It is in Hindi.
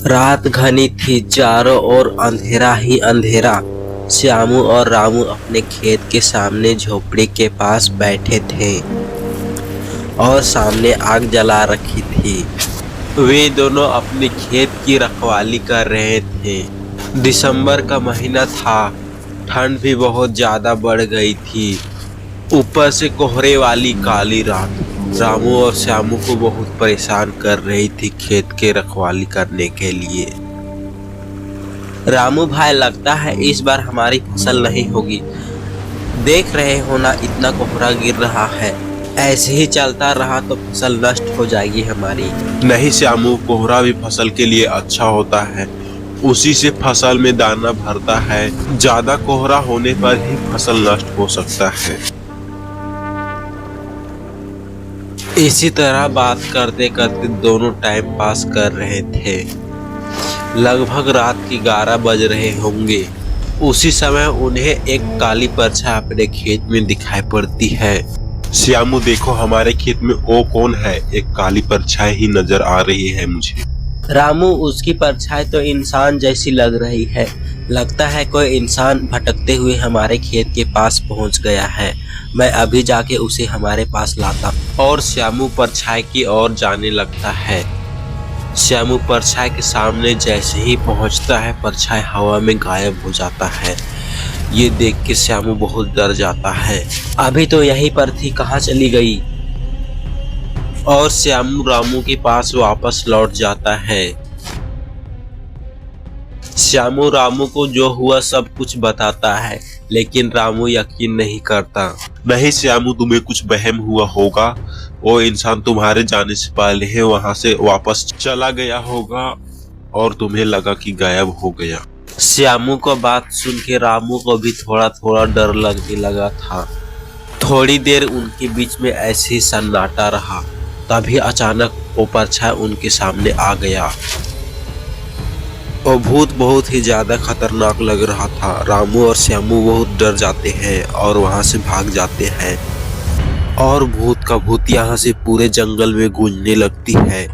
रात घनी थी, चारों ओर अंधेरा ही अंधेरा। श्यामू और रामू अपने खेत के सामने झोपड़ी के पास बैठे थे और सामने आग जला रखी थी। वे दोनों अपने खेत की रखवाली कर रहे थे। दिसंबर का महीना था, ठंड भी बहुत ज्यादा बढ़ गई थी। ऊपर से कोहरे वाली काली रात रामू और श्यामू को बहुत परेशान कर रही थी खेत के रखवाली करने के लिए। रामू भाई, लगता है इस बार हमारी फसल नहीं होगी। देख रहे हो ना, इतना कोहरा गिर रहा है। ऐसे ही चलता रहा तो फसल नष्ट हो जाएगी हमारी। नहीं श्यामू, कोहरा भी फसल के लिए अच्छा होता है। उसी से फसल में दाना भरता है। ज्यादा कोहरा होने पर ही फसल नष्ट हो सकता है। इसी तरह बात करते करते दोनों टाइम पास कर रहे थे। लगभग रात के 11 बज रहे होंगे। उसी समय उन्हें एक काली परछाई अपने खेत में दिखाई पड़ती है। श्यामू देखो, हमारे खेत में वो कौन है? एक काली परछाई ही नजर आ रही है मुझे। रामू, उसकी परछाई तो इंसान जैसी लग रही है। लगता है कोई इंसान भटकते हुए हमारे खेत के पास पहुंच गया है। मैं अभी जाके उसे हमारे पास लाता। और श्यामू परछाई की ओर जाने लगता है। श्यामू परछाई के सामने जैसे ही पहुंचता है, परछाई हवा में गायब हो जाता है। ये देख के श्यामू बहुत डर जाता है। अभी तो यहीं पर थी, कहाँ चली गई? और श्यामू रामू के पास वापस लौट जाता है। श्यामू रामू को जो हुआ सब कुछ बताता है, लेकिन रामू यकीन नहीं करता। नहीं श्यामू, तुम्हें कुछ वहम हुआ होगा। वो इंसान तुम्हारे जाने से पहले ही वहां से वापस चला गया होगा और तुम्हें लगा कि गायब हो गया। श्यामू को बात सुन के रामू को भी थोड़ा थोड़ा डर लगने लगा था। थोड़ी देर उनके बीच में ऐसे ही सन्नाटा रहा। तभी अचानक वो परछाई उनके सामने आ गया। वो भूत बहुत ही ज्यादा खतरनाक लग रहा था। रामू और श्यामू बहुत डर जाते हैं और वहां से भाग जाते हैं। और भूत का भूत यहाँ से पूरे जंगल में गूंजने लगती है।